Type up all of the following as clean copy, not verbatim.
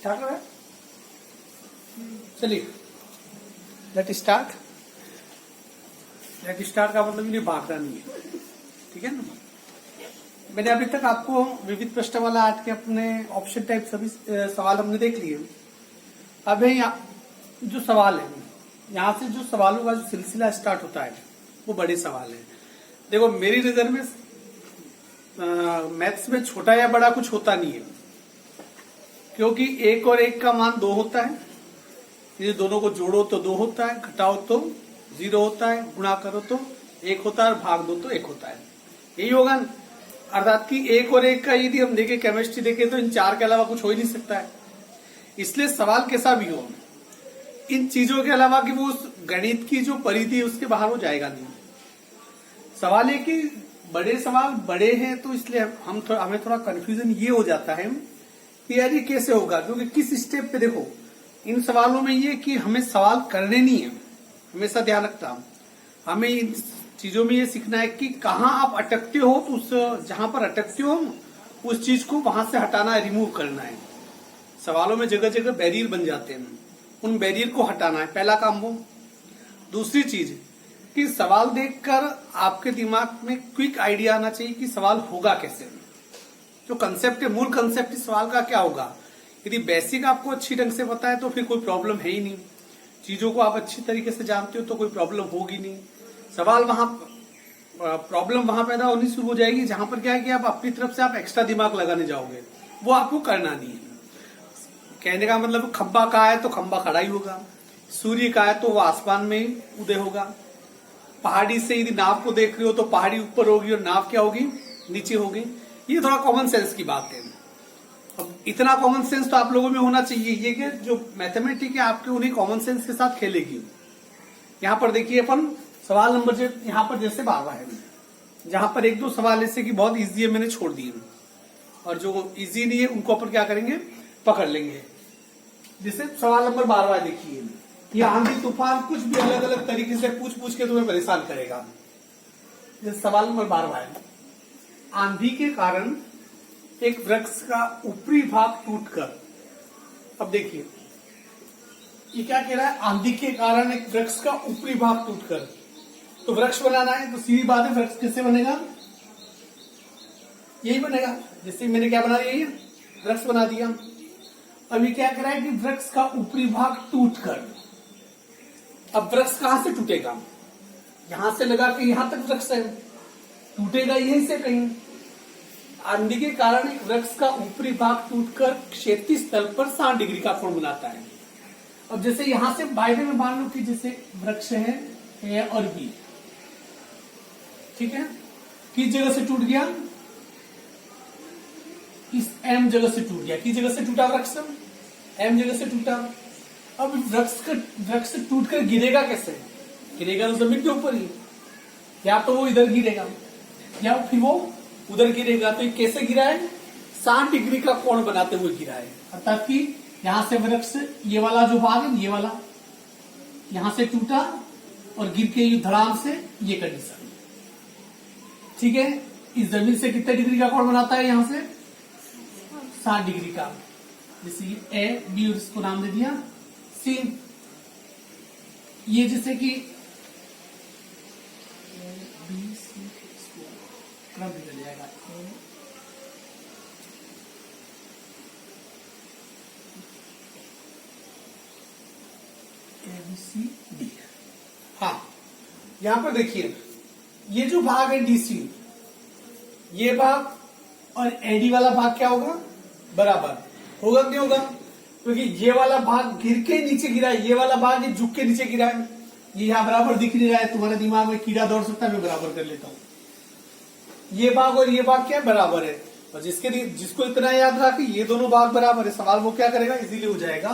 Start हो रहा है? चलिए लेट स्टार्ट का मतलब ये भागना नहीं है, ठीक है ना। मैंने अभी तक आपको विविध प्रश्नमाला 8 के अपने ऑप्शन टाइप सभी सवाल हमने देख लिए। अब जो सवाल है, यहाँ से जो सवालों का जो सिलसिला स्टार्ट होता है वो बड़े सवाल है। देखो मेरी नजर में मैथ्स में छोटा या बड़ा कुछ होता नहीं है, क्योंकि 1 और 1 का मान 2 होता है। ये दोनों को जोड़ो तो 2 होता है, घटाओ तो 0 होता है, गुणा करो तो 1 होता है और भाग दो तो 1 होता है। यही होगा ना? अर्थात कि 1 और 1 का यदि हम देखें, केमिस्ट्री देखें तो इन 4 के अलावा कुछ हो ही नहीं सकता है। इसलिए सवाल कैसा भी हो, इन चीजों के अलावा कि वो उस गणित की जो परिधि है उसके बाहर वो जाएगा नहीं। सवाल है कि बड़े सवाल बड़े हैं, तो इसलिए हमें थोड़ा कंफ्यूजन ये हो जाता है कि यार ये कैसे होगा, क्योंकि किस स्टेप पे देखो इन सवालों में ये कि हमें सवाल करने नहीं है, हमेशा ध्यान रखना। हमें इन चीजों में ये सीखना है कि कहाँ आप अटकते हो, तो उस जहां पर अटकते हो उस चीज को वहां से हटाना है, रिमूव करना है। सवालों में जगह जगह बैरियर बन जाते हैं, उन बैरियर को हटाना है, पहला काम वो। दूसरी चीज कि सवाल देखकर आपके दिमाग में क्विक आइडिया आना चाहिए कि सवाल होगा कैसे। जो कंसेप्ट है, मूल कंसेप्ट इस सवाल का क्या होगा। यदि बेसिक आपको अच्छी ढंग से पता है तो फिर कोई प्रॉब्लम है ही नहीं। चीजों को आप अच्छी तरीके से जानते हो तो कोई प्रॉब्लम होगी नहीं। सवाल प्रॉब्लम वहां पैदा होनी शुरू हो जाएगी जहां पर क्या है कि आप अपनी तरफ से आप एक्स्ट्रा दिमाग लगाने जाओगे, वो आपको करना नहीं है। कहने का मतलब खंबा कहाँ है तो खंबा खड़ा ही होगा, सूर्य कहाँ है तो वो आसमान में ही उदय होगा। पहाड़ी से यदि नाव को देख रहे हो तो पहाड़ी ऊपर होगी और नाव क्या होगी, नीचे होगी। ये थोड़ा कॉमन सेंस की बात है। अब इतना कॉमन सेंस तो आप लोगों में होना चाहिए, ये कि जो मैथमेटिक्स है आपके उन्हीं कॉमन सेंस के साथ खेलेगी। यहाँ पर देखिए अपन सवाल नंबर यहाँ पर जैसे 12 है, जहां पर 1-2 सवाल ऐसे कि बहुत इजी है मैंने छोड़ दिए, और जो इजी नहीं है उनको अपन क्या करेंगे, पकड़ लेंगे। जैसे सवाल नंबर 12 देखिए, ये आंधी तूफान कुछ भी अलग अलग तरीके से पूछ के तुम्हें परेशान करेगा। जैसे सवाल नंबर 12 है, आंधी के कारण एक वृक्ष का ऊपरी भाग टूटकर, अब देखिए ये क्या कह रहा है, आंधी के कारण एक वृक्ष का ऊपरी भाग टूटकर। तो वृक्ष बनाना है तो सीधी बात है, वृक्ष कैसे बनेगा, यही बनेगा। जैसे मैंने क्या बना दिया, वृक्ष बना दिया। अब ये क्या कह रहा है कि वृक्ष का ऊपरी भाग टूटकर, अब वृक्ष कहां से टूटेगा, यहां से लगा के यहां तक वृक्ष है, टूटेगा यहीं से कहीं। आंधी के कारण एक वृक्ष का ऊपरी भाग टूटकर क्षैतिज तल पर 60 डिग्री का कोण बनाता है। अब जैसे यहां से बायरे में मान लो कि जैसे वृक्ष है ए और बी, ठीक है, किस जगह से टूट गया, इस एम जगह से टूट गया। किस जगह से टूटा वृक्ष, एम जगह से टूटा। अब वृक्ष टूटकर गिरेगा कैसे, गिरेगा तो जमीन के ऊपर ही, या तो वो इधर गिरेगा या फिर वो उधर गिरेगा। तो ये कैसे गिरा है, 60 डिग्री का कोण बनाते हुए गिरा है। अर्थात कि यहां से वृक्ष, ये वाला जो भाग है, ये वाला यहां से टूटा और गिर के धड़ाम से ये कंडीशन, ठीक है। इस जमीन से कितने डिग्री का कोण बनाता है, यहां से 60 डिग्री का। जैसे ए बी और इसको नाम दे दिया सी। ये जैसे कि क्रम बिगड़ जाएगा, ABCD। हाँ, यहां पर देखिए ये जो भाग है DC, ये भाग और एडी वाला भाग क्या होगा, बराबर होगा नहीं होगा, क्योंकि ये वाला भाग गिर के नीचे गिरा है, ये वाला भाग ये झुक के नीचे गिरा है। ये यहां बराबर दिख नहीं रहा है, तुम्हारे दिमाग में कीड़ा दौड़ सकता है, मैं बराबर कर लेता हूं। ये भाग और ये भाग क्या बराबर है, और जिसको इतना याद रहा कि ये दोनों भाग बराबर है, सवाल वो क्या करेगा, इजीली हो जाएगा।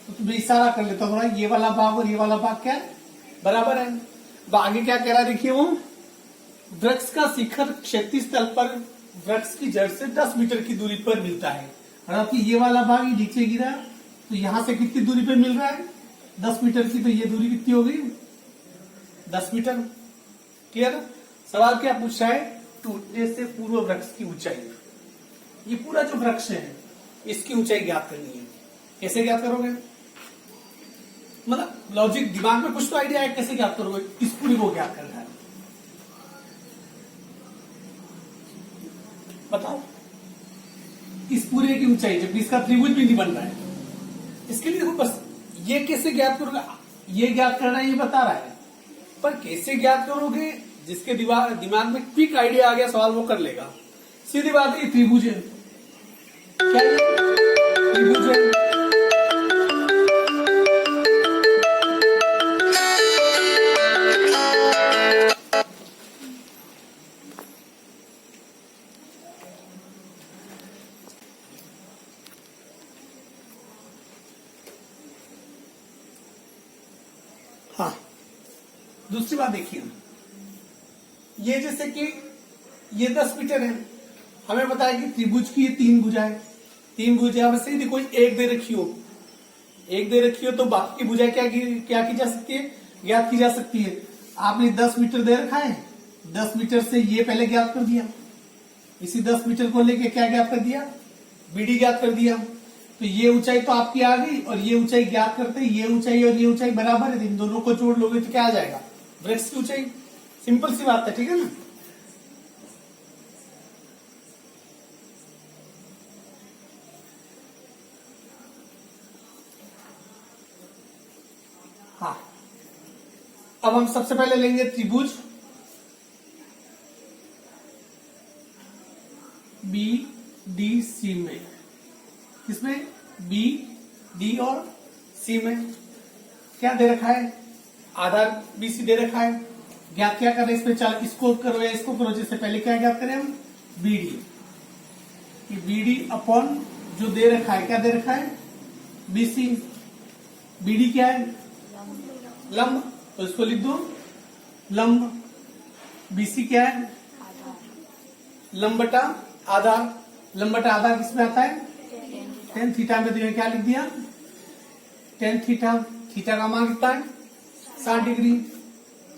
तो तुम्हें इशारा कर लेता हूँ, ये वाला भाग और ये वाला भाग क्या है, बराबर है। तो आगे क्या कह रहा है देखिए, वो वृक्ष का शिखर क्षैतिज तल पर वृक्ष की जड़ से 10 मीटर की दूरी पर मिलता है। अर्थात ये वाला भाग नीचे गिरा, तो यहां से कितनी दूरी पे मिल रहा है, 10 मीटर की। तो ये दूरी कितनी होगी, 10 मीटर। क्लियर। सवाल क्या पूछा है, टूटने से पूर्व वृक्ष की ऊंचाई। ये पूरा जो वृक्ष है इसकी ऊंचाई ज्ञात करनी है। कैसे ज्ञात करोगे? मतलब लॉजिक, दिमाग में कुछ तो आइडिया है, कैसे ज्ञात करोगे? इस पूरी को ज्ञात करना है, बताओ। इस पूरे की ऊंचाई, जबकि इसका त्रिभुज भी नहीं बन रहा है, इसके लिए देखो बस ये कैसे ज्ञात करोगे, ये ज्ञात करना है, ये बता रहा है, पर कैसे ज्ञात करोगे? जिसके दिमाग में क्विक आइडिया आ गया सवाल वो कर लेगा। सीधी बात है, त्रिभुज है, क्या है? त्रिभुज है। हाँ, दूसरी बात देखिए, ये जैसे कि ये 10 मीटर है, हमें पता है कि त्रिभुज की ये 3 भुजाएं, 3 भुजाएं वैसे ही कोई एक दे रखी हो, एक दे रखी हो तो बाकी की भुजाएं क्या की जा सकती है? ज्ञात की जा सकती है। आपने 10 मीटर दे रखा है, 10 मीटर से ये पहले ज्ञात कर दिया, इसी 10 मीटर को लेके क्या ज्ञात कर दिया? बीडी ज्ञात कर दिया। तो ये ऊंचाई तो आपकी आ गई, और ये ऊंचाई ज्ञात करते ये ऊंचाई और ये ऊंचाई बराबर है, इन दोनों को जोड़ लोगे तो क्या आ जाएगा? वृक्ष की ऊंचाई। सिंपल सी बात है, ठीक है ना? हाँ, अब हम सबसे पहले लेंगे त्रिभुज बी डी सी में, किसमें? बी डी और सी में क्या दे रखा है? आधार बीसी दे रखा है। ज्ञात क्या कर रहे हैं इसमें? चाल इसको करो या इसको करो, जिससे पहले क्या ज्ञात करें हम? बीडी। बीडी अपॉन जो दे रखा है, क्या दे रखा है? बीसी। बीडी क्या है? लंब, तो इसको लिख दो लंब। बीसी क्या है? लंब बटा आधार। लंब बटा आधार किसमें आता है? टेन थीटा में। तो क्या लिख दिया? Tan theta. थीटा का मान कितना है? 60 डिग्री।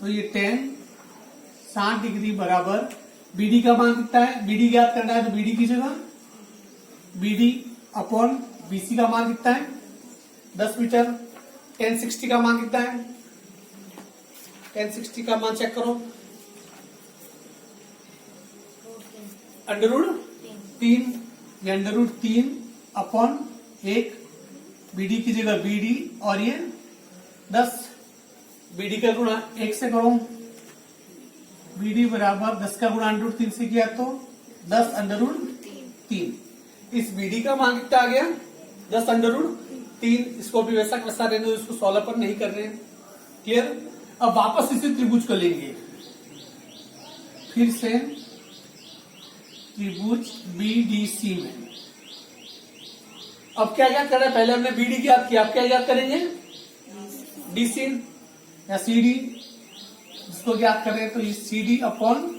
तो ये 60 डिग्री बराबर बीडी का मान कितना है? बीडी ज्ञात करना है तो बीडी की जगह बीडी अपॉन बीसी का मान कितना है? 10 मीटर। 1060 का मान कितना है? 1060 का मान चेक करो। अंडररूट 3, ये अंडररूट 3 अपॉन 1, बीडी की जगह बीडी और ये 10। बीडी का गुणा 1 से करो, बीडी बराबर 10 का गुणा अंडररूट 3 से किया तो 10 अंडररूट 3। इस बीडी का मान कितना आ गया? 10 अंडररूट 3। इसको भी वैसा वैसा रहने दो, इसको सॉल्व पर नहीं कर रहे हैं। क्लियर? अब वापस इसी त्रिभुज को लेंगे, फिर से त्रिभुज बीडीसी में। अब क्या क्या करना है? पहले हमने बीडी ज्ञात किया, अब क्या ज्ञात करेंगे? डीसी या सीडी। इसको ज्ञात करें तो ये सीडी अपॉन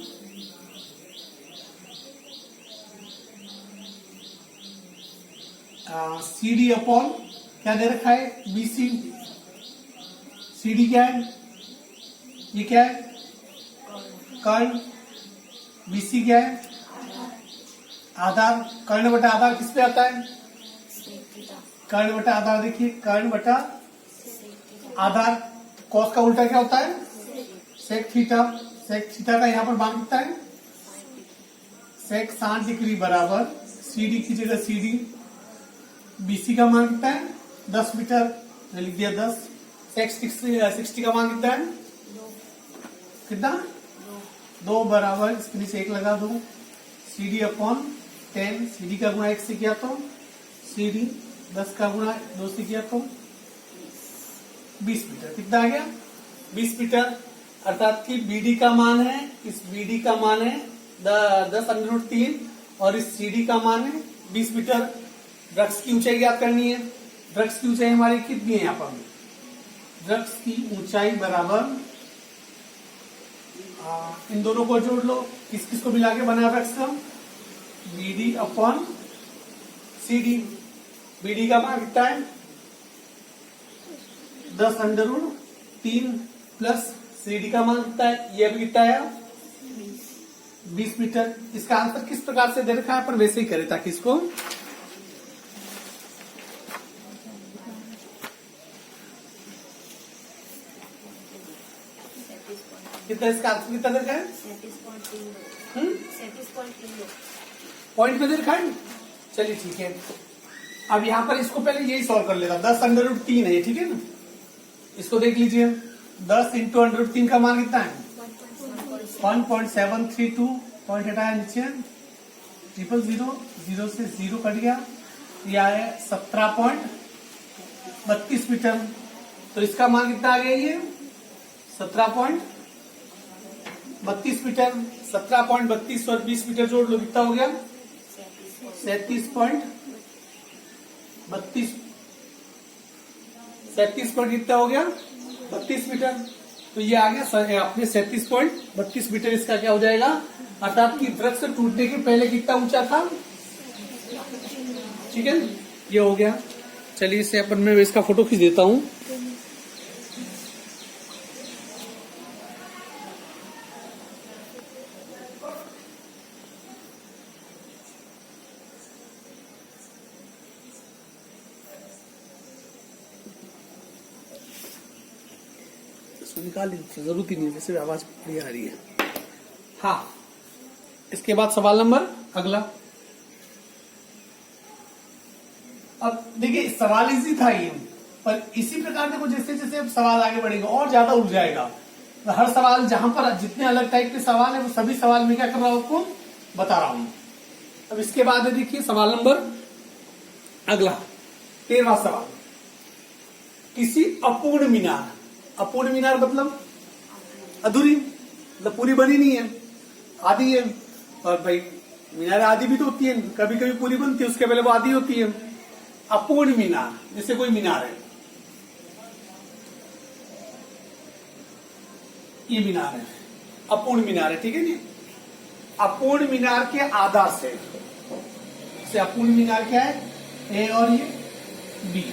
सीडी अपॉन क्या दे रखा है? बीसी। सीडी क्या है? ये क्या है? कर्ण। बीसी क्या है? आधार। कर्ण बटा आधार किस पे आता है? कर्ण बटा आधार। देखिए, कर्ण बटा आधार। कॉस का उल्टा क्या होता है? Sec theta. सेक थीटा का यहाँ पर मान कितना है? सेक 60 डिग्री बराबर सीडी की जगह सीडी। बीसी का मान कितना है? 10 मीटर, तो लिख दिया 10। सेक 60 का मान कितना है? कितना? 2 बराबर, इसके नीचे 1 लगा दो। सीडी अपॉन 10, सीडी का गुणा 1 से किया तो सीडी, 10 का गुणा 2 से किया तो 20 मीटर। कितना आ गया? 20 मीटर। अर्थात कि बीडी का मान है, इस बीडी का मान है 10 अंडररूट 3 और इस सीडी का मान है 20 मीटर। वृक्ष की ऊंचाई ज्ञात करनी है। वृक्ष की ऊंचाई हमारी कितनी है? यहाँ पर वृक्ष की ऊंचाई बराबर, इन दोनों को जोड़ लो। किस किस को मिला के बना वृक्ष का? BD upon CD. बीडी का मान कितना है? 10 अंडररूट 3 प्लस सीडी का मान कितना है? ये भी कितना है? 20 मीटर। इसका आंसर किस प्रकार से दे रखा है? अपन वैसे ही करें ताकि इसको कितना इसका आंसर कितना दे रखा है? 37.3 पॉइंट में दे रखा है। चलिए ठीक है, अब यहाँ पर इसको पहले यही सॉल्व कर लेता। 10√3 है, ठीक है ना। इसको देख लीजिए, 10 इंटू √3 का मान कितना है? 1.732। पॉइंट हटाया नीचे, 000, 0 से 0 कट गया, ये आया 17.32 मीटर। तो इसका मान कितना आ गया? ये 17.32 मीटर। 17.32 और 20 मीटर जोड़ लो, कितना हो गया? 37.32 कितना हो गया? 32 मीटर। तो ये आ गया अपने 37.32 मीटर। इसका क्या हो जाएगा? अर्थात कि वृक्ष टूटने के पहले कितना ऊंचा था? ठीक है, ये हो गया। चलिए इसे अपन मैं इसका फोटो खींच देता हूं। निकाल लीजिए, जरूरत ही नहीं, वैसे आवाज बढ़िया आ रही है। हाँ, इसके बाद सवाल नंबर अगला। अब देखिए सवाल इजी था ये, पर इसी प्रकार देखो जैसे जैसे अब सवाल आगे बढ़ेगा और ज्यादा उलझ जाएगा। तो हर सवाल जहां पर जितने अलग टाइप के सवाल है वो सभी सवाल में क्या कर रहा हूं, आपको बता रहा हूं। अब इसके बाद देखिए सवाल नंबर अगला 13वां सवाल। किसी अपूर्ण मीनार, अपूर्ण मीनार मतलब अधूरी, मतलब पूरी बनी नहीं है, आधी है। और भाई मीनार आधी भी तो होती है, कभी कभी पूरी बनती है, उसके पहले वो आधी होती है। अपूर्ण मीनार, जैसे कोई मीनार है, ये मीनार है, अपूर्ण मीनार है, ठीक है जी। अपूर्ण मीनार के आधार से अपूर्ण मीनार क्या है? ए और ये बी,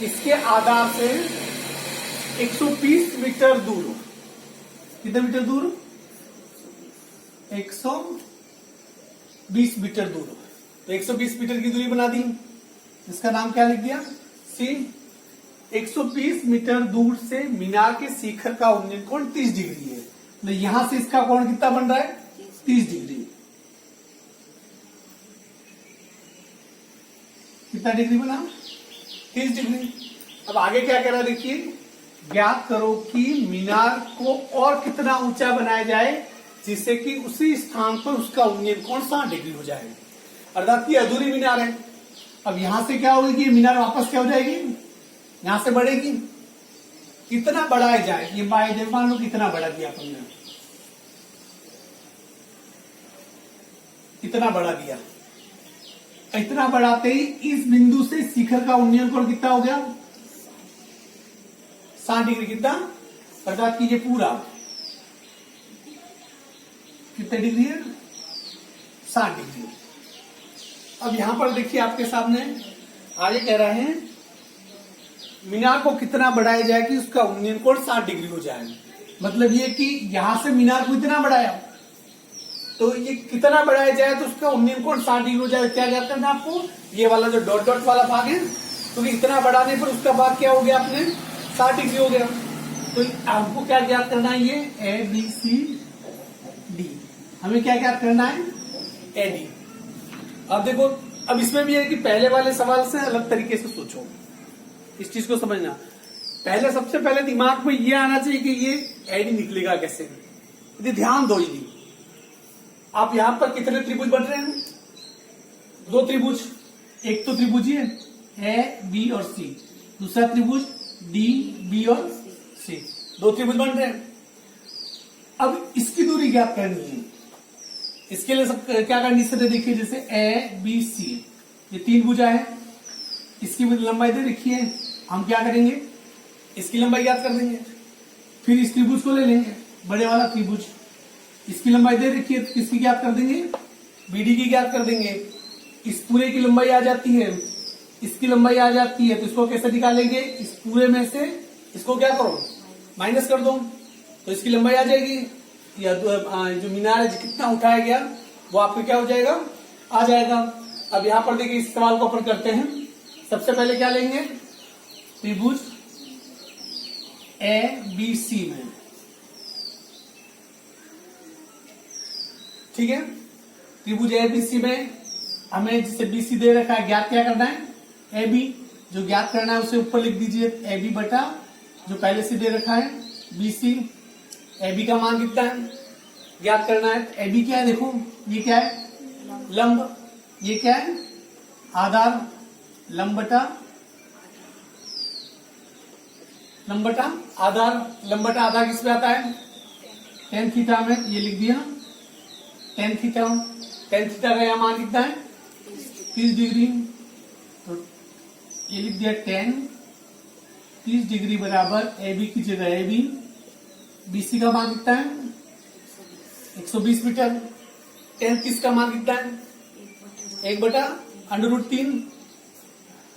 इसके आधार से 120 मीटर दूर, कितने मीटर दूर? 120 मीटर दूर। तो 120 मीटर की दूरी बना दी, इसका नाम क्या लिख दिया? सी। 120 मीटर दूर से मीनार के शिखर का उन्नयन कोण 30 डिग्री है। तो यहां से इसका कोण कितना बन रहा है? 30 डिग्री। कितना डिग्री बना? 30 डिग्री। अब आगे क्या कह रहा है देखिए, ज्ञात करो कि मीनार को और कितना ऊंचा बनाया जाए जिससे कि उसी स्थान पर उसका उन्नयन कोण 60 डिग्री हो जाए। अर्थात ये अधूरी मीनार है। अब यहां से क्या होगी, मीनार वापस क्या हो जाएगी, यहां से बढ़ेगी। कितना बढ़ाया जाए, ये मान लो कितना बढ़ा दिया अपन ने, कितना बढ़ा दिया। इतना बढ़ाते ही इस बिंदु से शिखर का उन्नयन कोण कितना हो गया? 60 डिग्री। कितना? अर्थात कि ये पूरा कितने डिग्री है? 60 डिग्री। अब यहां पर देखिए आपके सामने आगे कह रहे हैं मीनार को कितना बढ़ाया जाए कि उसका उन्नयन कोण 60 डिग्री हो जाए। मतलब ये कि यहां से मीनार को इतना बढ़ाया, तो ये कितना बढ़ाया जाए तो उसका उन्नयन कोण 60 डिग्री हो जाए। क्या ज्ञात करना आपको? ये वाला जो डॉट डॉट वाला भाग है, तो इतना बढ़ाने पर उसका भाग क्या हो गया अपने 60 डिग्री हो गया। तो आपको क्या ज्ञात करना है? ये ए बी सी डी, हमें क्या ज्ञात करना है? A D. अब देखो, अब इसमें भी है कि पहले वाले सवाल से अलग तरीके से सोचो, इस चीज को समझना। पहले सबसे पहले दिमाग में ये आना चाहिए कि ये ए डी निकलेगा कैसे। यदि ध्यान दो, यदि आप यहां पर कितने त्रिभुज बन रहे हैं? 2 त्रिभुज। एक तो त्रिभुज है ए बी और सी, दूसरा त्रिभुज डी बी और सी, 2 त्रिभुज बन रहे हैं। अब इसकी दूरी ज्ञात करनी है। इसके लिए सब क्या कंडीशन है देखिए, जैसे ए बी सी, ये 3 भुजा है, इसकी लंबाई दे रखी है। हम क्या करेंगे, इसकी लंबाई ज्ञात कर देंगे। फिर इस त्रिभुज को ले लेंगे, बड़े वाला त्रिभुज, इसकी लंबाई दे रखी है, तो किसकी ज्ञात कर देंगे? बीडी की ज्ञात कर देंगे। इस पूरे की लंबाई आ जाती है, इसकी लंबाई आ जाती है, तो इसको कैसे निकालेंगे? इस पूरे में से इसको क्या करो, माइनस कर दो, तो इसकी लंबाई आ जाएगी। या जो मीनार है कितना उठाया गया वो आपको क्या हो जाएगा? आ जाएगा। अब यहां पर देखिए, इस सवाल को अपन करते हैं। सबसे पहले क्या लेंगे? त्रिभुज ए बी सी में ठीक है। त्रिभुज एबीसी में हमें जिसे बीसी दे रखा है, ज्ञात क्या करना है, एबी। जो ज्ञात करना है उसे ऊपर लिख दीजिए, एबी बटा जो पहले से दे रखा है बीसी। एबी का मान कितना है ज्ञात करना है। एबी क्या है, देखो ये क्या है, लंब। ये क्या है, आधार। लंब बटा आधार। लंब बटा आधार किस पे आता है, टेन थीटा में। ये लिख दिया टेन थीटा। टेन थीटा का यह मान कितना है, 30 डिग्री। तो ये लिख दिया 30 डिग्री बराबर एबी की जगह एबी। बीसी का मान कितना है, 120 मीटर। टेन 30 का मान कितना है, 1/√3।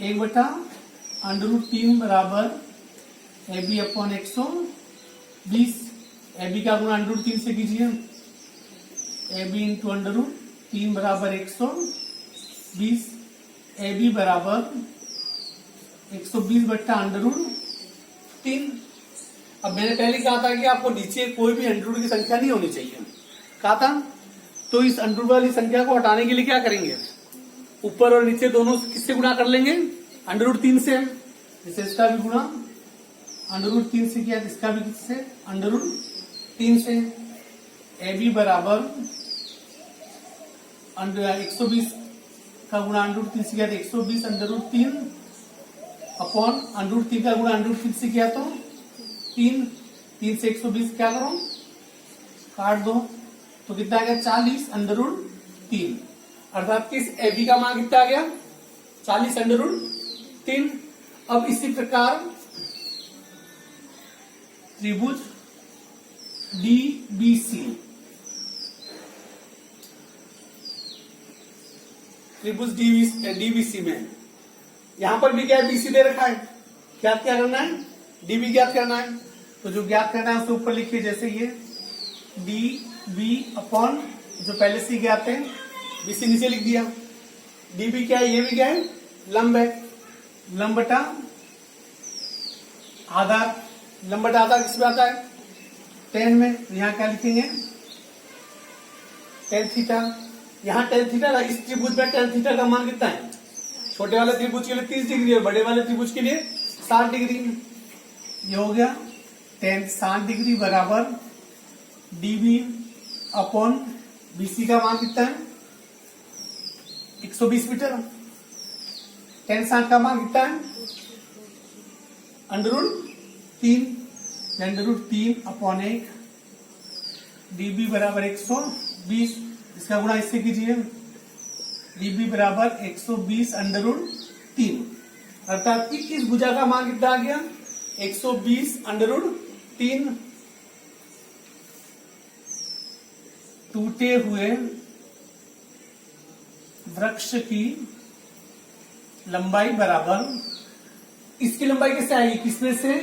1/√3 बराबर एबी अपॉन 120। एबी का गुणा √3 से कीजिए। एबी इंटू √3 बराबर 120। एबी बराबर 120/√3। अब मैंने पहले कहा था कि आपको नीचे कोई भी अंडर की संख्या नहीं होनी चाहिए, कहा था। तो इस अंडर वाली संख्या को हटाने के लिए क्या करेंगे, ऊपर और नीचे दोनों किससे गुणा कर लेंगे, √3 से। जैसे इसका भी गुणा √3 से किया, इसका भी किससे, √3 से। एबी बराबर 120 का गुणा √3 से किया तो 120/√3 अपॉन √3 का गुणा √3 से किया तो 3 से 120 क्या करो, काट दो। तो कितना आ गया, 40/√3। अर्थात किस एबी का मान कितना आ गया, 40/√3। अब इसी प्रकार त्रिभुज डीबीसी, त्रिभुज डीबीसी में यहां पर भी क्या बीसी दे रखा है, क्या करना है, डीबी ज्ञात करना है। तो जो ज्ञात करना है उसे ऊपर लिखिए, जैसे ये डी बी अपॉन जो पहले से ज्ञात है बीसी नीचे लिख दिया। डीबी क्या है, ये भी क्या है, लंब है। लंब बटा आधार। लंब बटा आधार किस में आता है, 10 में। यहां क्या लिखेंगे, टेन थीटा। यहाँ टेन थीटा, इस त्रिभुज में टेन थीटा का मान कितना है, छोटे वाले त्रिभुज के लिए 30 डिग्री और बड़े वाले त्रिभुज के लिए 60 डिग्री। ये हो गया 60 डिग्री बराबर डीबी अपॉन बीसी का मान कितना है, 120 मीटर। 60 का मान कितना है, √3 अपॉन 1। डीबी बराबर 120, इसका गुणा इससे कीजिए। डीबी बराबर 120/√3। अर्थात कि इस भुजा का मान कितना आ गया, 120/3। टूटे हुए वृक्ष की लंबाई बराबर, इसकी लंबाई किससे आएगी, किसमें से,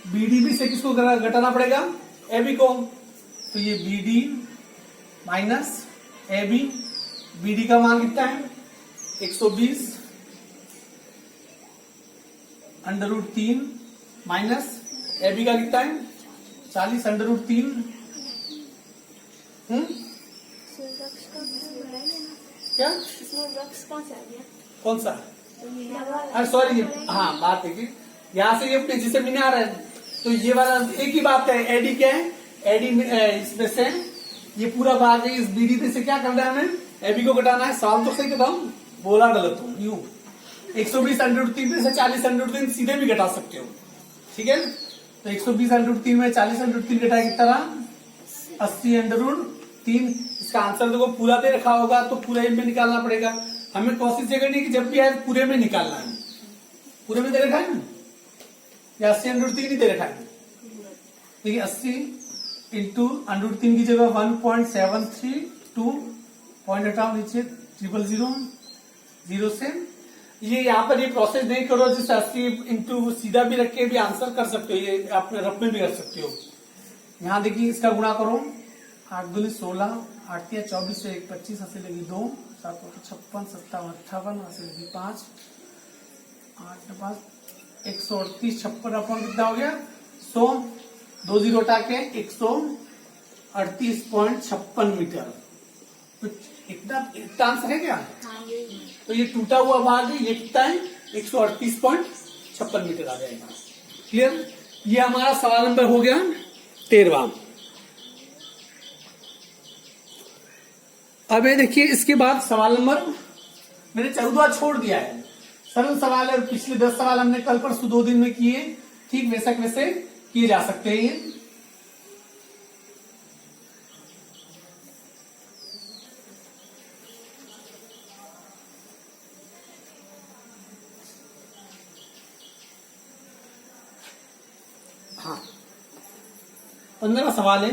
बीडीबी से किसको घटाना पड़ेगा, एबी को। तो ये बीडी माइनस एबी। बीडी का मान कितना है, 120/√3 माइनस एबी का कितना है, 40/√3। क्या, कौन सा, अरे सॉरी, हाँ बात है कि यहाँ से ये जिसे मीनार है, तो ये वाला एक ही बात है। एडी क्या है, एडी इसमें से ये पूरा भाग है, इस बीडी में से क्या करना है, हमें एबी को घटाना है। सवाल तो सही बताऊं, बोला गलत हूं, यूं 120/√3 में से 40/√3 सीधे भी घटा सकते हो, ठीक है। तो 120/√3 में 40/√3 घटाए कितना रहा, 80/√3। इसका आंसर देखो पूरा दे रखा होगा तो पूरा में निकालना पड़ेगा। हमें कोशिश ये करनी है कि जब भी आए पूरे में निकालना है। पूरे में दे रखा है ना, या 80/√3 ही दे रखा है, ठीक है। 80 इंटू √3 की जगह 1.732 पॉइंट हटाओ नीचे, 000 से। ये यहाँ पर ये प्रोसेस नहीं करो, जिससे 80 इंटू सीधा भी रख के भी आंसर कर सकते हो, ये आप रफ में भी कर सकते हो। यहाँ देखिए इसका गुणा करो, 8 दूनी 16, 8 या 24 से 1 25, हंसी लगी 2, 7 56, 57 58, हंसी लगी 5, 8 5 138, 56 अपन कितना हो गया, 100, 2 0 हटा के 138.56 मीटर। तो इतना आंसर है क्या? हाँ यही। तो ये टूटा हुआ भाग है, ये कितना है? 138.56 मीटर आ जाएगा। क्लियर? ये हमारा सवाल नंबर हो गया 13वां। अब ये देखिए, इसके बाद सवाल नंबर मैंने 14वां छोड़ दिया है। सरल सवाल है, पिछले 10 सवाल हमने कल परसों 2 दिन में किए, ठीक वैसा वैसे किए जा सकते हैं ये। हाँ, 15वां सवाल है,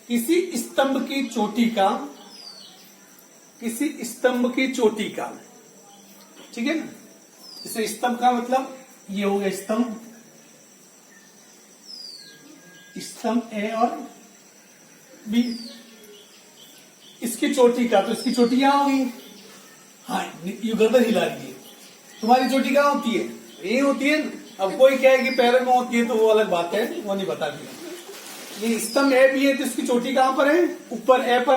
किसी स्तंभ की चोटी का, ठीक है ना? इसे स्तंभ का मतलब ये हो गया स्तंभ ए और बी, इसकी चोटी का, तो इसकी चोटी यहां होगी। हाँ, ये गर्दन हिला रही है। तुम्हारी चोटी कहां होती है? यही होती है। अब कोई क्या है कि पैरों में होती है, तो वो अलग बात है, वो नहीं बता दिया। ये स्तंभ ए बी है, तो इसकी चोटी कहां पर है? ऊपर ए पर।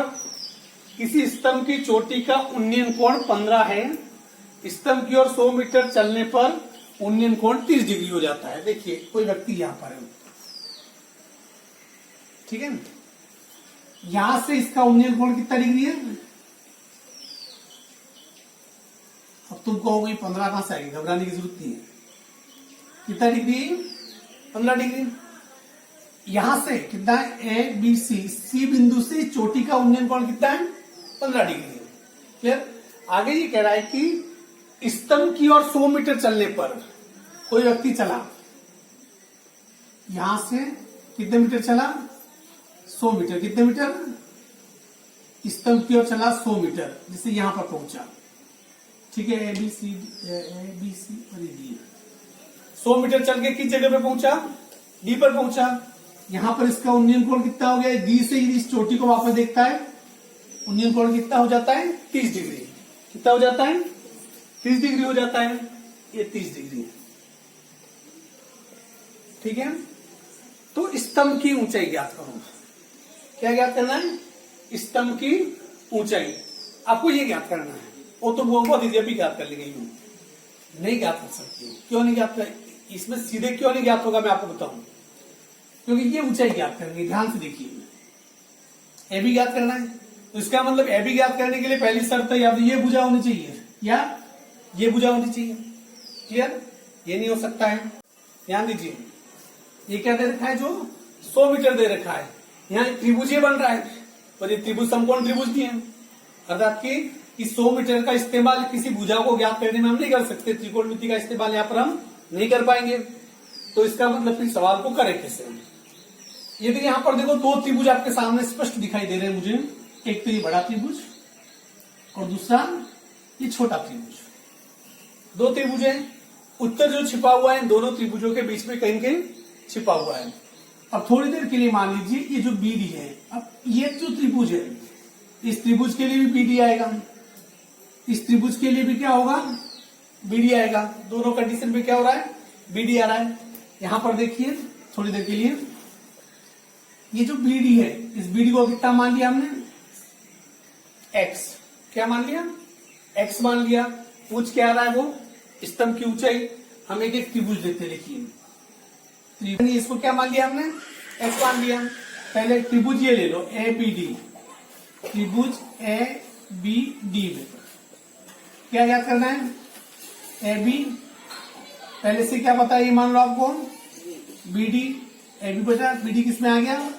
किसी स्तंभ की चोटी का उन्नयन कोण 15 है। स्तंभ की ओर 100 मीटर चलने पर उन्नयन कोण 30 डिग्री हो जाता है। देखिए, कोई व्यक्ति यहां पर है, ठीक है ना? यहां से इसका उन्नयन कोण कितना डिग्री है? अब तुम कहोगे 15 कहां से आएगी, घबराने की जरूरत नहीं है। कितना डिग्री? 15 डिग्री। यहां से कितना है? ए बी सी बिंदु से चोटी का उन्नयन कोण कितना है? 15 डिग्री। क्लियर? आगे ये कह रहा है कि स्तंभ की ओर 100 मीटर चलने पर कोई व्यक्ति चला, यहां से कितने मीटर चला? 100 मीटर। कितने मीटर? स्तंभ की ओर चला 100 मीटर, जिससे यहां पर पहुंचा, ठीक है? ए बी सी और डी। 100 मीटर चल के किस जगह पे पहुंचा? डी पर पहुंचा। यहां पर इसका उन्नयन कोण कितना हो गया? डी से इस चोटी को वापस देखता है, उन्नयन कोण कितना हो जाता है? 30 डिग्री। कितना हो जाता है? 30 डिग्री हो जाता है। ये 30 डिग्री है, ठीक है? तो स्तंभ की ऊंचाई ज्ञात करो। क्या ज्ञात करना है? स्तंभ की ऊंचाई आपको ये ज्ञात करना है। वो तो बहुत इजी, अभी ज्ञात कर लेंगे। यूं नहीं ज्ञात कर सकते। क्यों नहीं ज्ञात कर? इसमें सीधे क्यों नहीं ज्ञात होगा मैं आपको बताऊं। क्योंकि ये ऊंचाई ज्ञात करनी है। ध्यान से देखिए, ए बी ज्ञात करना है, तो इसका मतलब ए बी ज्ञात करने के लिए पहली शर्त है या तो ये भुजा होनी चाहिए या ये भुजा होनी चाहिए। क्लियर? ये नहीं हो सकता है। ध्यान दीजिए, ये क्या दे रखा है? जो 100 मीटर दे रखा है, यहाँ त्रिभुज बन रहा है, और ये त्रिभुज समकोण त्रिभुज नहीं है। अर्थात कि 100 मीटर का इस्तेमाल किसी भुजा को ज्ञात करने में हम नहीं कर सकते। त्रिकोणमिति का इस्तेमाल यहाँ पर हम नहीं कर पाएंगे। तो इसका मतलब फिर सवाल को करें कैसे? यदि यहाँ पर देखो, 2 त्रिभुज आपके सामने स्पष्ट दिखाई दे रहे हैं मुझे। एक तो ये बड़ा त्रिभुज और दूसरा ये छोटा त्रिभुज। 2 त्रिभुज है। उत्तर जो छिपा हुआ है, दोनों त्रिभुजों के बीच में कहीं कहीं छिपा हुआ है। अब थोड़ी देर के लिए मान लीजिए ये जो बी डी है, अब ये जो त्रिभुज है, इस त्रिभुज के लिए भी बी डी आएगा, इस त्रिभुज के लिए भी क्या होगा? बी डी आएगा। दोनों कंडीशन पे क्या हो रहा है? बी डी आ रहा है। यहां पर देखिए थोड़ी देर के लिए, ये जो बी डी है, इस बी डी को कितना मान लिया हमने? एक्स। क्या मान लिया? एक्स मान लिया। पूछ क्या आ रहा है? वो स्तंभ की ऊंचाई। हम एक एक त्रिभुज देते, देखिए त्रिभुज, इसको क्या मान लिया हमने? एक्स मान लिया। पहले त्रिभुज ये ले लो, ए बी डी। त्रिभुज ए बी डी में क्या याद करना है? ए बी, पहले से क्या पता है? ये मान लो आपको बी डी। ए बी बचा, बी डी किस में आ गया?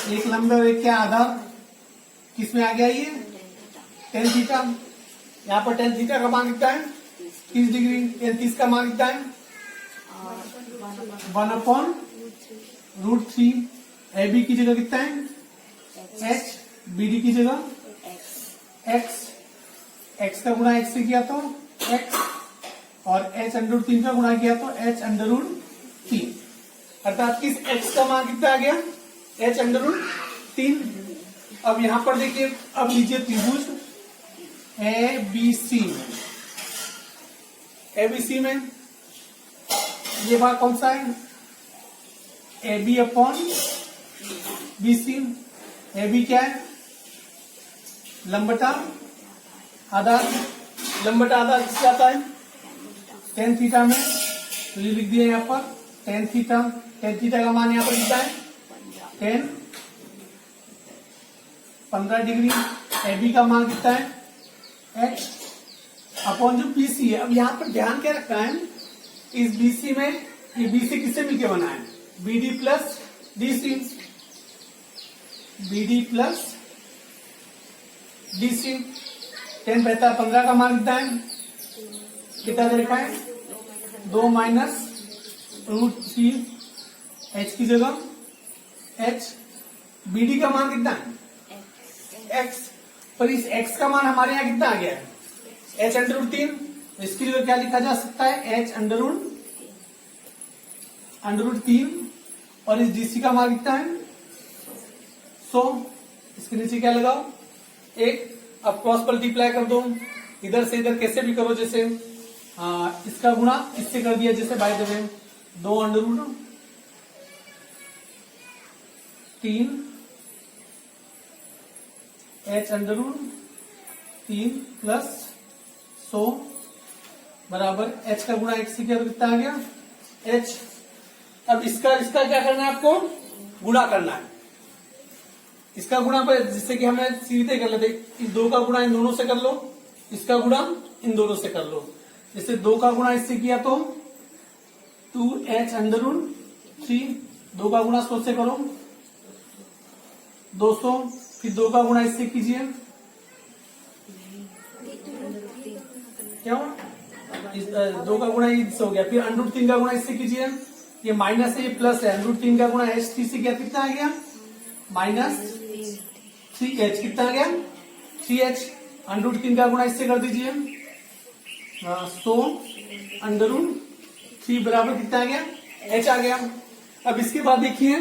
एक लंबे और एक क्या आधार, किस में आ गया? ये टेन थीटा। यहाँ पर टेन थीटा का मान कितना है? 30 डिग्री। टेन 30 का मान कितना है? 1/√3। ए बी की जगह कितना है? एच। बी डी की जगह एक्स। एक्स का गुणा एक्स से किया तो एक्स, और एच √3 का गुणा किया तो एच √3। अर्थात किस एक्स का मान कितना आ गया? एच √3। अब यहां पर देखिए, अब लीजिए त्रिभुज ए बी सी में, ए बी सी में ये भाग कौन सा है? A B upon B C. A B क्या है? लंबटा आधा, लंबटा आधा किससे आता है? टेन थीटा में। तो ये लिख दिया यहाँ पर टेन थीटा। टेन थीटा का मान यहाँ पर कितना है? 15 डिग्री। एबी का मान कितना है? एच अपॉन जो बीसी है। अब यहाँ पर ध्यान क्या रखना है, इस बीसी में, ये बीसी किससे मिलकर बना है? BD plus DC. BD plus DC. 10 बहता 15 का मान कितना है? कितना देखा है? 2 माइनस √3 एच की जगह एच। बीडी का मान कितना है? एक्स। पर इस एक्स का मान हमारे यहाँ कितना आ गया है? एच √3। इसकी जगह क्या लिखा जा सकता है? एच √3। और इस डीसी का मान कितना है? 100। इसके नीचे क्या लगाओ? 1। अब क्रॉस मल्टीप्लाई कर दो, इधर से इधर कैसे भी करो, जैसे इसका गुणा इससे कर दिया, जैसे by the way 2 √3 H √3 plus 100 बराबर एच का गुणा एक्स किया तो कितना आ गया? एच। अब इसका क्या करना है आपको? गुणा करना है। इसका गुणा पर, जिससे कि हमें सीधे कर लेते, इस 2 का गुणा इन दोनों से कर लो, इसका गुणा इन दोनों से कर लो। जैसे 2 का गुणा इससे किया तो 2h √3, 2 का गुणा 100 से करो 200, फिर 2 का गुणा इससे कीजिए, क्या 2 का गुणा इससे हो गया, फिर √3 का गुणा इससे कीजिए, ये माइनस है ये प्लस है, √3 का गुणा h3 से क्या कितना आ गया? -3h। कितना आ गया? 3h। √3 का गुणा इससे कर दीजिए 100 √3 बराबर कितना आ गया? h आ गया। अब इसके बाद देखिए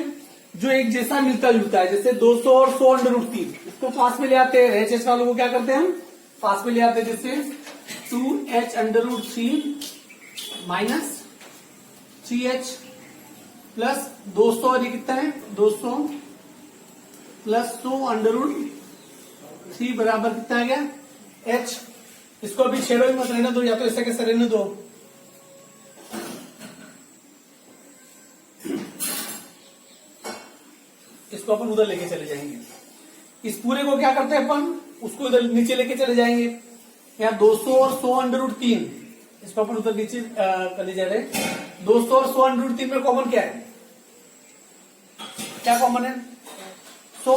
जो एक जैसा मिलता जुलता है, जैसे 200 और 100 √3, इसको पास में ले आते हैं। एच एच वालों को क्या करते हैं हम? पास में ले आते हैं। जैसे 2h √3 माइनस 3h प्लस 200, और ये कितना है? 200 प्लस 100 √3 बराबर कितना आ गया? h। इसको अभी छेड़ो ही मत, रहने दो, या तो ऐसा कैसे रहने दो। इसको अपन उधर लेके चले जाएंगे। इस पूरे को क्या करते हैं अपन? उसको इधर नीचे लेके चले जाएंगे। यहाँ 200 और 100 √3, इसको अपन उधर नीचे कर ले जा रहे हैं। 200 और 100 √3 में कॉमन क्या है? क्या कॉमन है? 100।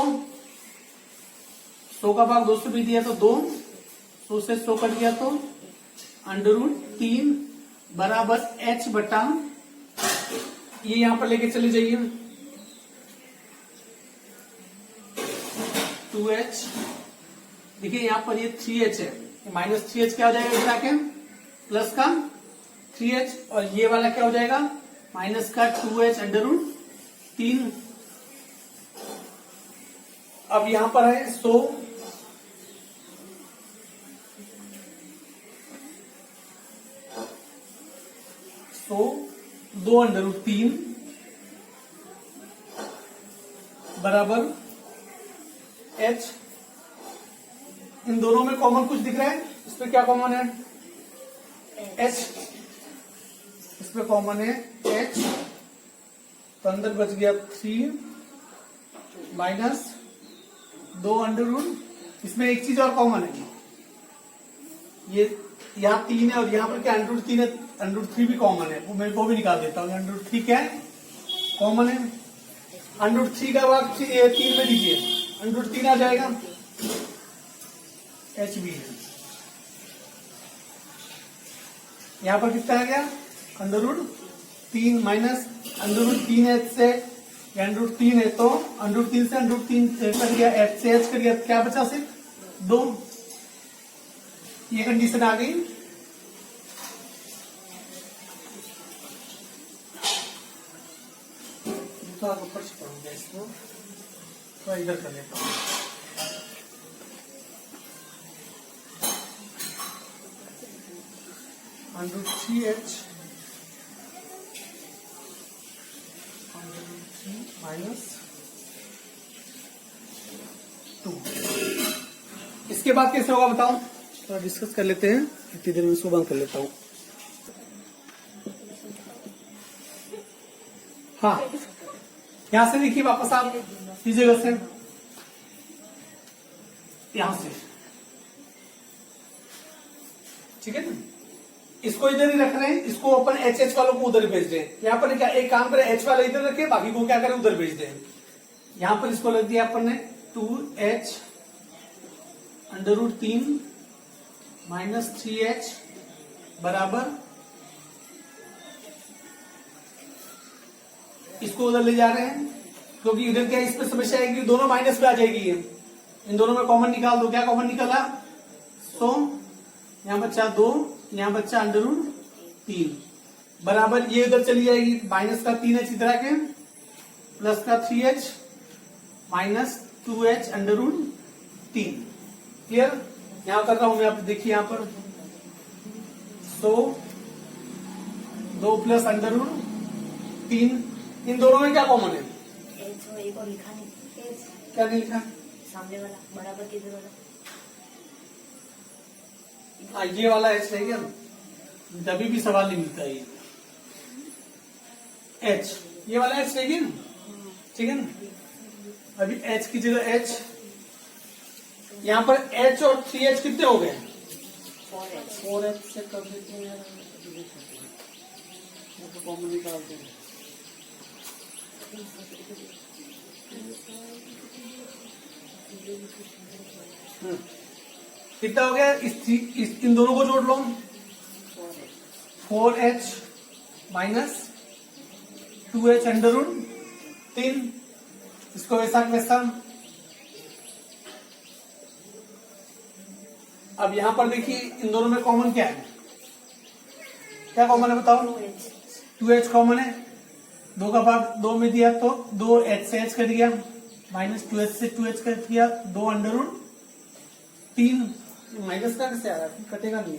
100 का भाग 2 से भी दिया तो 2, 100 से 100 कट गया तो √3 बराबर h बटा, ये यहां पर लेके चले जाइए 2h। देखिए यहां पर ये 3h है, -3h क्या हो जाएगा इधर आके? प्लस का 3h, और ये वाला क्या हो जाएगा? माइनस का 2h √3। अब यहां पर है 100, तो 2 √3 बराबर h। इन दोनों में कॉमन कुछ दिख रहा है? इसमें क्या कॉमन है? h। इसमें कॉमन है h, तो अंदर बच गया 3 माइनस 2 इसमें एक चीज और कॉमन है, ये यहाँ 3 है और यहाँ पर क्या √3 है, √3 भी कॉमन है, वो मैं वो भी निकाल देता हूँ। √3 क्या है? कॉमन है। √3 का भाग 3 में दीजिए, √3 आ जाएगा, h भी है। यहाँ पर कितना आ गया? √3 माइनस √3h से √3 है, तो √3 से √3 कर गया, h से h कर गया, क्या बचा? सिर्फ 2। ये कंडीशन आ गई। तो आप ऊपर छिपाऊंगा इसको, तो इधर कर लेता हूँ। √3h माइनस 2, इसके बाद कैसे होगा बताओ, थोड़ा डिस्कस कर लेते हैं, इतनी देर में इसको बंद कर लेता हूँ। हाँ, यहां से देखिए वापस आप कीजिएगा से, यहां से, ठीक है ना। इसको इधर ही रख रहे हैं, इसको अपन एच एच वालों को उधर भेज रहे हैं। यहाँ पर क्या एक काम करें, एच वाला इधर रखे, बाकी को क्या करें उधर भेज दें। यहां पर इसको लग दिया अपन ने 2h √3 माइनस 3h बराबर, इसको उधर ले जा रहे हैं क्योंकि इधर क्या इस पर समस्या आएगी, दोनों माइनस पे आ जाएगी ये। इन दोनों में कॉमन निकाल दो, क्या कॉमन निकाला, 100, यहाँ बच्चा 2, यहाँ बच्चा √3 बराबर, ये उधर चली जाएगी, माइनस का 3h इधर आके प्लस का 3h माइनस 2h √3। क्लियर, यहां कर रहा हूं मैं, आप देखिए यहां पर 100 2 प्लस √3, इन दोनों में क्या कॉमन है, एक और लिखा नहीं, क्या नहीं लिखा, सामने वाला बराबर किधर वाला, ये वाला एच है क्या, कभी भी सवाल नहीं मिलता ये एच, ये वाला एच रहेगी ना, ठीक है ना। अभी एच की जगह एच, यहाँ पर एच और 3h कितने हो गए, 4h से कर देते हैं यार, तो कॉमन निकालते हैं। कितना हो गया, इन दोनों को जोड़ लो, 4h माइनस 2h √3, इसको वैसा वैसा। अब यहां पर देखिए इन दोनों में कॉमन क्या है, क्या कॉमन है बताओ, 2h कॉमन है, 2 का भाग 2 में दिया तो 2h से h कट गया, माइनस 2h से 2h कट गया, 2 √3, माइनस का कैसे आ रहा है, कटेगा नहीं,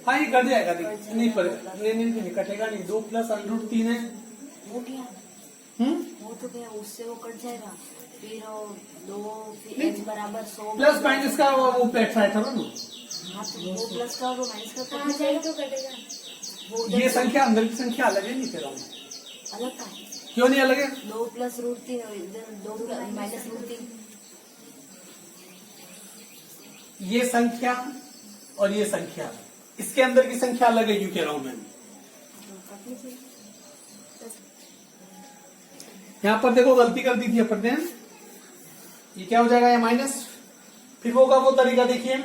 हाँ ये कट जाएगा, नहीं पड़ेगा, नहीं कटेगा नहीं, 2 प्लस √3 है, हो गया, वो तो गया, उससे वो कट जाएगा, फिर 2 फिर h बराबर 100 प्लस माइनस का वो बैठा था ना, हाँ तो 2 प्लस का और माइनस का कट जाएगा, तो कटेगा, वो ये संख्या अंदर की संख्या अलग है, नहीं कह रहा हूँ, अलग का, क्यों नहीं अलग है, 2 प्लस √3 इधर 2 माइनस √3, ये संख्या और ये संख्या, इसके अंदर की संख्या अलग है, यूं कह रहा हूं मैं। यहां पर देखो गलती कर दी थी अपन ने, ये क्या हो जाएगा, ये माइनस, फिर होगा वो तरीका देखिए,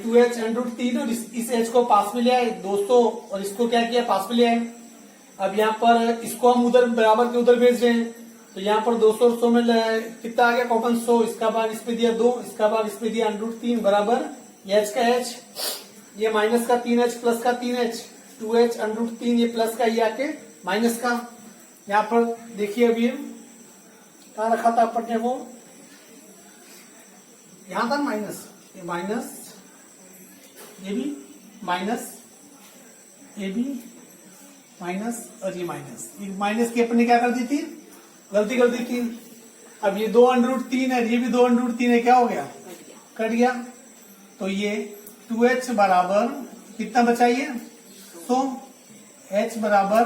2h √3 और इस h को पास में ले आए 200 और इसको क्या किया पास में ले आए। अब यहाँ पर इसको हम उधर बराबर के उधर भेज रहे हैं, तो यहाँ पर 200 और 100 में कितना आ गया कॉमन, 100, इसका भाग इस पे दिया 2, इसका भाग इस पे दिया √3 बराबर ये h का h, ये माइनस का 3h प्लस का 3h, 2h √3, ये प्लस का ये आके माइनस का। यहाँ पर देखिए अभी कहा रखा था अपन ने, वो यहां था माइनस, ये माइनस, ये भी माइनस, ये भी माइनस और ये माइनस, ये माइनस की अपन ने क्या कर दी थी, गलती कर दी थी। अब ये 2 √3 है, ये भी 2 √3 है, क्या हो गया, कट गया, तो ये 2h बराबर कितना बचा, ये 100, h बराबर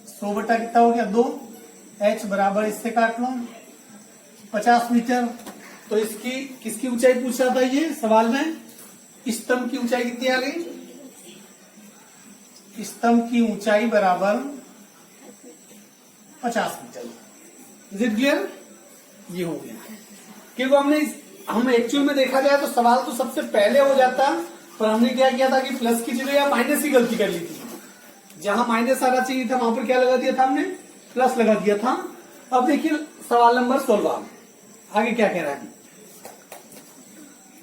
100 बटा कितना हो गया 2, h बराबर इससे काट लो 50 मीटर। तो इसकी किसकी ऊंचाई पूछ रहा था ये सवाल में, स्तंभ की ऊंचाई कितनी आ गई, स्तंभ की ऊंचाई बराबर 50 मीटर। इज इट क्लियर, ये हो गया। क्योंकि हम एक्चुअल में देखा जाए तो सवाल तो सबसे पहले हो जाता, पर हमने क्या किया था कि प्लस की जगह या माइनस की गलती कर ली थी, जहां माइनस आना चाहिए था वहां पर क्या लगा दिया था हमने, प्लस लगा दिया था। अब देखिए सवाल नंबर 16 आगे क्या कह रहा है,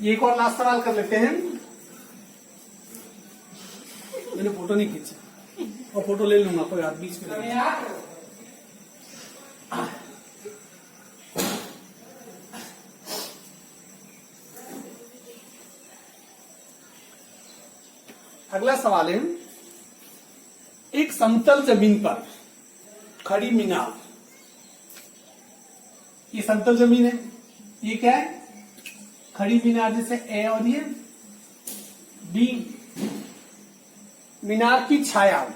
एक और लास्ट सवाल कर लेते हैं। मैंने फोटो नहीं खींचा, और फोटो ले लूंगा, कोई हाथ बीच में। अगला सवाल है, एक समतल जमीन पर खड़ी मीनार, ये समतल जमीन है, ये क्या है, खड़ी मीनार जैसे ए और ये बी। मीनार की छाया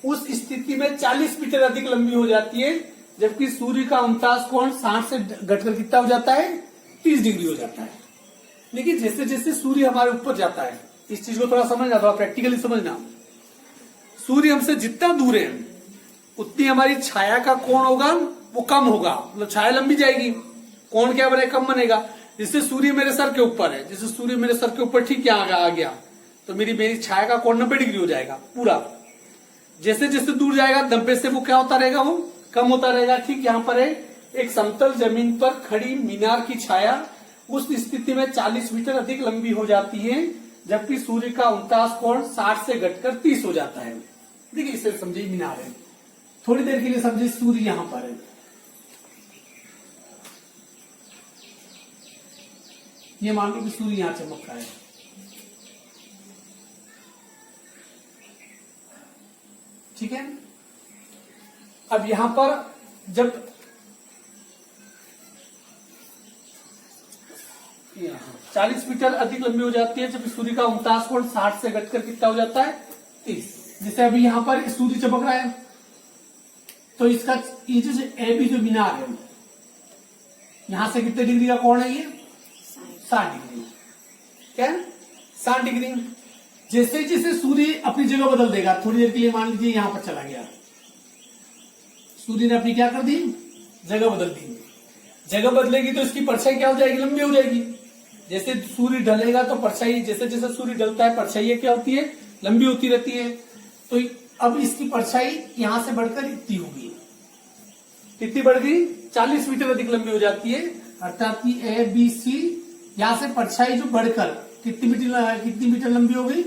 उस स्थिति में 40 मीटर अधिक लंबी हो जाती है, जबकि सूर्य का 49 कोण 60 से घटकर कितना हो जाता है, 30 डिग्री हो जाता है। लेकिन जैसे जैसे सूर्य हमारे ऊपर जाता है, इस चीज को थोड़ा समझना, थोड़ा प्रैक्टिकली समझना। सूर्य हमसे जितना दूर है उतनी हमारी छाया का कोण होगा वो कम होगा, मतलब छाया लंबी जाएगी, कोण क्या बनेगा, कम बनेगा। जिससे सूर्य मेरे सर के ऊपर है, जैसे सूर्य मेरे सर के ऊपर ठीक यहाँ आ गया तो मेरी छाया का कोण 90 डिग्री हो जाएगा पूरा। जैसे जैसे दूर जाएगा 90 से वो क्या होता रहेगा, वो कम होता रहेगा। ठीक यहाँ पर है, एक समतल जमीन पर खड़ी मीनार की छाया उस स्थिति में 40 मीटर अधिक लंबी हो जाती है, जबकि सूर्य का 49 कोण 60 से घटकर 30 हो जाता है। देखिए इसे समझिए, मीनार है, थोड़ी देर के लिए समझिए सूर्य यहां पर है, ये मान लो कि सूर्य यहां चमक रहा है, ठीक है। अब यहां पर जब 40 मीटर अधिक लंबी हो जाती है, जब सूर्य का 49 कोण 60 से घटकर कितना हो जाता है, 30। जैसे अभी यहां पर सूर्य चमक रहा है तो इसका ये जो ए बी जो मीनार है, यहां से कितने डिग्री का कोण है, ये 60 डिग्री, क्या 60 डिग्री। जैसे जैसे सूर्य अपनी जगह बदल देगा, थोड़ी देर के लिए मान लीजिए यहां पर चला गया, सूर्य ने अपनी क्या कर दी, जगह बदल दी। जगह बदलेगी तो इसकी परछाई क्या हो जाएगी, लंबी हो जाएगी। जैसे सूर्य ढलेगा तो परछाई, जैसे जैसे सूर्य ढलता है परछाई क्या होती है, लंबी होती रहती है। तो अब इसकी परछाई यहां से बढ़कर इतनी होगी, कितनी बढ़ गई, 40 मीटर अधिक लंबी हो जाती है। अर्थात कि ए बी सी यहां से परछाई जो बढ़कर कितनी मीटर लंबी हो गई,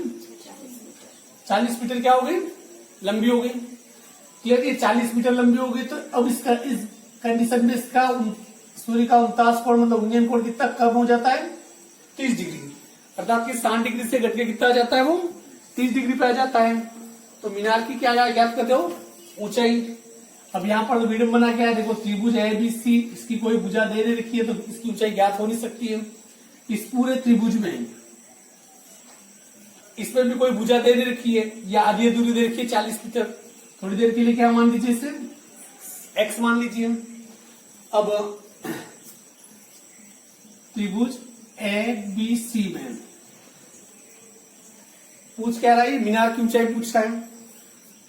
40 मीटर क्या हो गई, लंबी हो गई। क्लियर, ये 40 मीटर लंबी हो गई। तो अब इस कंडीशन में इसका सूर्य का 49 कोण मतलब उन्नयन कोण कितना कम हो जाता है, 30 डिग्री। अर्थात कि 60 डिग्री से घट के कितना आ जाता है, वो 30 डिग्री पे आ जाता है। तो मीनार की क्या ज्ञात करते हो, ऊंचाई। अब यहाँ पर विडंबना क्या है, देखो त्रिभुज ए बी सी, इसकी कोई भुजा दे रखी है तो इसकी ऊंचाई ज्ञात हो नहीं सकती है। इस पूरे त्रिभुज में इसमें भी कोई भुजा दे रखी है या आधी दूरी दे रखी है 40 मीटर। थोड़ी देर के लिए क्या मान लीजिए, इसे एक्स मान लीजिए। अब त्रिभुज ए बी सी में पूछ क्या रहा है, मीनार की ऊंचाई पूछ रहा है।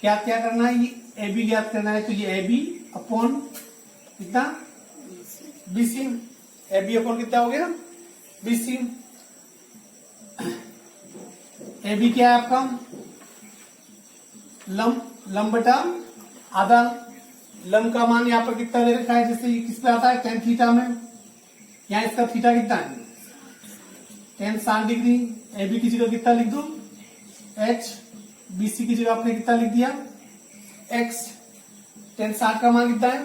क्या क्या करना है, ये ए बी ज्ञात करना है। तो ये ए बी अपॉन कितना, B C. A B upon कितना हो गया, बी सी। ए बी क्या है आपका, लंब बटा आधा। लंब का मान यहाँ पर कितना दे रखा है, जैसे ये किस पे आता है, tan थीटा में। यहाँ इसका थीटा कितना है, tan 60 डिग्री। ए बी की जगह कितना लिख दो, h। बी सी की जगह आपने कितना लिख दिया, x। tan 60 का मान कितना है,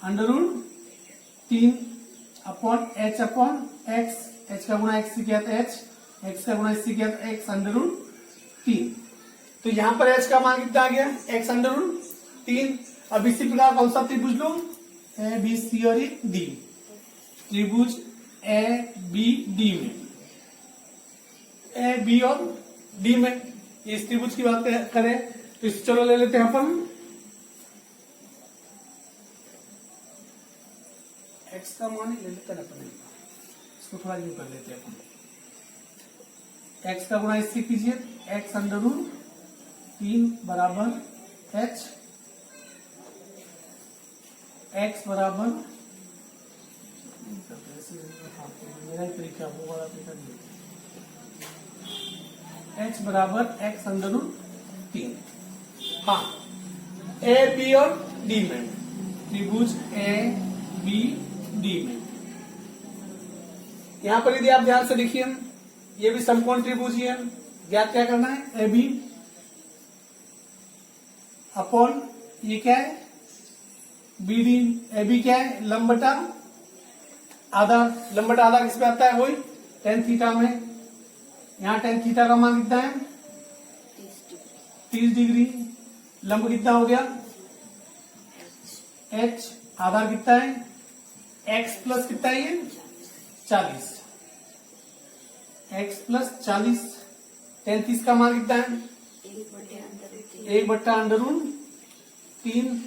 √3 upon h upon x। h का गुणा x से किया था h, x का गुणा इससे किया था x √3। तो यहां पर h का मान कितना आ गया, x √3। अब इसी प्रकार कौन सा त्रिभुज लो, ए बी सी और डी। त्रिभुज ए बी डी में, ए बी और डी में इस त्रिभुज की बात करें तो इस चलो ले लेते हैं अपन x का मान ले लेते हैं अपन, इसको थोड़ा यूं कर लेते हैं अपन। x का गुणा इससे कीजिए, x √3 बराबर h, x बराबर, मेरा ही तरीका वो वाला तरीका नहीं, h बराबर x √3। हाँ, ए बी और डी में, त्रिभुज ए बी डी में। यहां पर यदि आप ध्यान से देखिए, ये भी समकोण त्रिभुज ही है। ज्ञात क्या करना है, ए बी अपॉन ये क्या है, बी डी। ए बी क्या है, लंब बटा आधा। लंब बटा आधा किस पे आता है, वही tan थीटा में। यहाँ tan थीटा का मान कितना है, 30 डिग्री। लंब कितना हो गया, एच आधार कितना है, एक्स प्लस कितना है ये 40, एक्स प्लस 40, 33 का मान कितना है 1/√3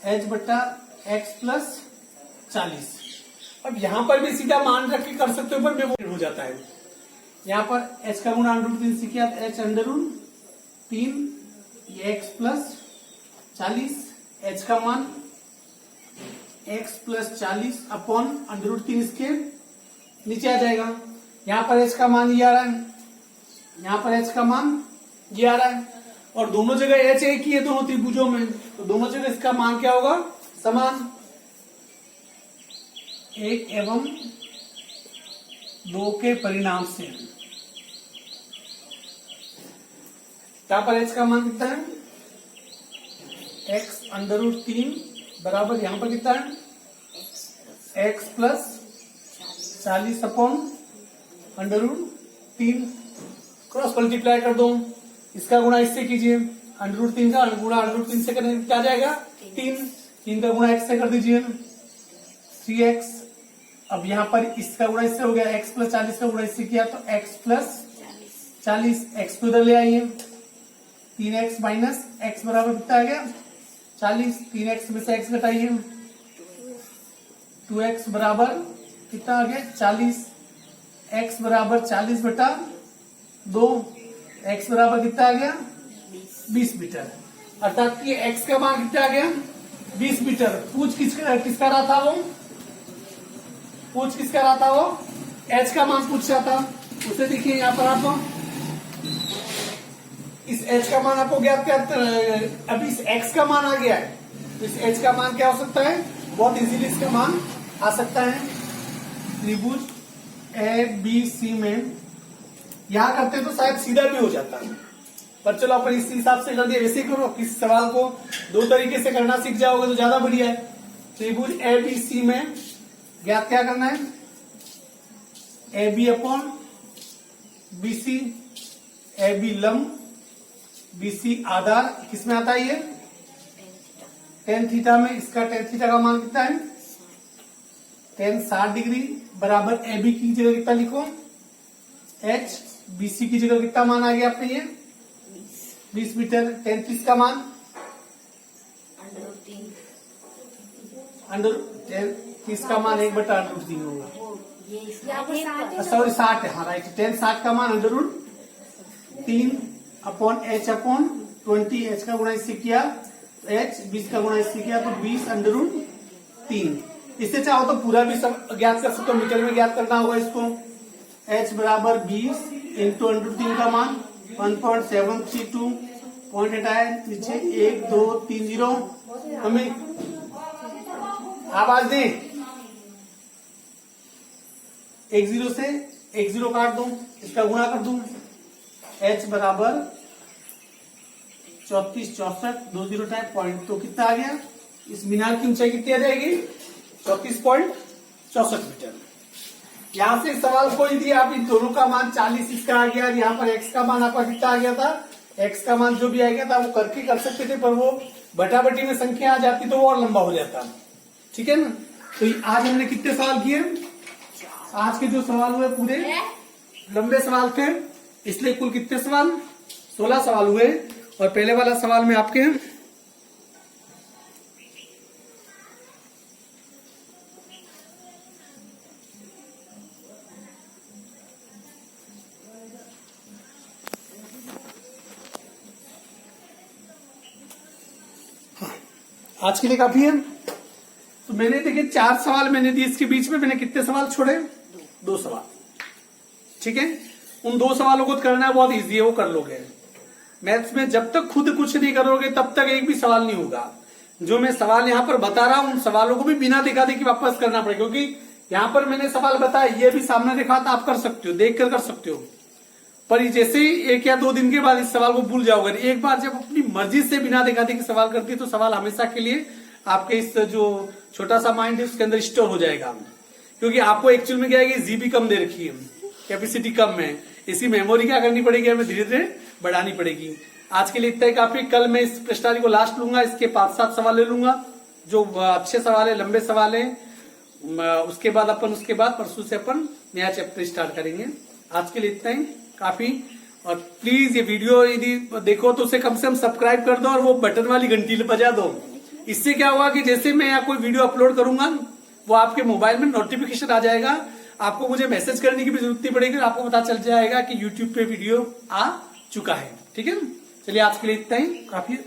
एच बट्टा एक्स प्लस 40। अब यहां पर भी सीधा मान रख के कर सकते हो, पर में हो जाता है। यहाँ पर h का गुणा √3 से किया h √3 ये x प्लस 40, h का मान x प्लस 40 अपॉन √3 इसके नीचे आ जाएगा। यहाँ पर h का मान ये आ रहा है, यहाँ पर h का मान ये आ रहा है, और दोनों जगह h एक ही है दोनों त्रिभुजों में, तो दोनों जगह इसका मान क्या होगा, समान। 1 एवं 2 के परिणाम से यहाँ पर h का मान कितना है, x √3 बराबर यहाँ पर कितना है x plus 40 upon √3, cross multiply कर दो, इसका गुणा इससे कीजिए, √3 का गुणा √3 से करने क्या जाएगा 3 का गुणा x से कर दीजिए 3x। अब यहाँ पर इसका गुणा इससे हो गया, x प्लस 40 का गुणा इससे किया तो x प्लस 40, x को इधर ले आइए, 3x माइनस x बराबर कितना आ गया 40, 3x में से x घटाइए, 2x बराबर कितना आ गया 40, x बराबर 40 बटा 2, x बराबर कितना आ गया 20 मीटर, अर्थात कि x का मान कितना आ गया 20 मीटर। पूछ किसका रहा था वो, पूछ किसका रहा था वो, h का मान पूछ रहा था, उसे देखिए यहाँ पर आप इस h का मान आपको ज्ञात कर, अभी इस x का मान आ गया है, तो इस h का मान क्या हो सकता है, बहुत इजीली इसका मान आ सकता है। त्रिभुज ए बी सी में यहां करते तो शायद सीधा भी हो जाता, पर चलो अपन इस हिसाब से कर दिया, वैसे करो, किस सवाल को दो तरीके से करना सीख जाओगे तो ज्यादा बढ़िया है। त्रिभुज ए बी सी में ज्ञात क्या करना है, A B upon B C, A B लंब बी सी आधार, किसमें आता है ये tan थीटा में, इसका tan थीटा का मान कितना है tan 60 डिग्री बराबर ए बी की जगह कितना लिखो h, बी सी की जगह कितना मान आ गया आपने ये 20 मीटर, tan 30 का मान √3 का मान 1/√3 होगा, सॉरी 60 है, हाँ राइट, tan 60 का मान √3 अपॉन h अपॉन 20, h का गुणा इससे किया h, 20 का गुणा इससे किया तो 20√3। इससे चाहो तो पूरा भी सब ज्ञात कर सकते हो, मीटर में ज्ञात करना होगा इसको, h बराबर 20 इंटू √3 का मान 1.732, पॉइंट हटाए नीचे 1 2 3 0, हमें आवाज दे, 1 0 से 1 0 काट दो, इसका गुणा कर दूं, h बराबर 34 64 2 0 टाइप पॉइंट, तो कितना आ गया, इस मीनार की ऊंचाई कितनी आ जाएगी 34.64 मीटर। यहां से सवाल कोई दिया, आप इन दोनों का मान 40 इसका आ गया, यहाँ पर x का मान आपका कितना आ गया था, x का मान जो भी आ गया था वो करके कर सकते थे, पर वो बटाबटी में संख्या आ जाती तो वो और लंबा हो जाता, ठीक है ना। तो आज हमने कितने सवाल किए, आज के जो सवाल हुए पूरे लंबे सवाल थे, इसलिए कुल कितने सवाल 16 सवाल हुए, और पहले वाला सवाल में आपके आज के लिए काफी है। तो मैंने देखिए 4 सवाल मैंने दिए, इसके बीच में मैंने कितने सवाल छोड़े 2 सवाल, ठीक है। उन 2 सवालों को करना है, बहुत इजी है, वो कर लोगे। मैथ्स में जब तक खुद कुछ नहीं करोगे तब तक एक भी सवाल नहीं होगा। जो मैं सवाल यहाँ पर बता रहा हूँ उन सवालों को भी बिना दिखा दे कि वापस करना पड़ेगा, क्योंकि यहाँ पर मैंने सवाल बताया, ये भी सामने दिखा था, आप कर सकते हो, देख कर सकते हो, पर जैसे ही 1 या 2 दिन के बाद इस सवाल को भूल जाओगे। एक बार जब अपनी मर्जी से बिना दिखा दे कि सवाल करती है तो सवाल हमेशा के लिए आपके इस जो छोटा सा माइंड है उसके अंदर स्टोर हो जाएगा, क्योंकि आपको एक्चुअल में क्या है कि जीबी कम दे रखी है, कैपेसिटी कम है, इसी मेमोरी क्या करनी पड़ेगी, हमें धीरे धीरे बढ़ानी पड़ेगी। आज के लिए इतना ही काफी। कल मैं इस प्रश्नावली को लास्ट लूंगा, इसके 5-7 सवाल ले लूंगा, जो अच्छे सवाल है, लंबे सवाल है, उसके बाद परसों से अपन नया चैप्टर स्टार्ट करेंगे। आज के लिए इतना ही काफी। और प्लीज ये वीडियो यदि देखो तो उसे कम से कम सब्सक्राइब कर दो और वो बटन वाली घंटी बजा दो। इससे क्या होगा कि जैसे मैं यहाँ कोई वीडियो अपलोड करूंगा वो आपके मोबाइल में नोटिफिकेशन आ जाएगा, आपको मुझे मैसेज करने की भी जरूरत नहीं पड़ेगी, आपको पता चल जाएगा कि यूट्यूब पे वीडियो आ चुका है। ठीक है, चलिए आज के लिए इतना ही काफी।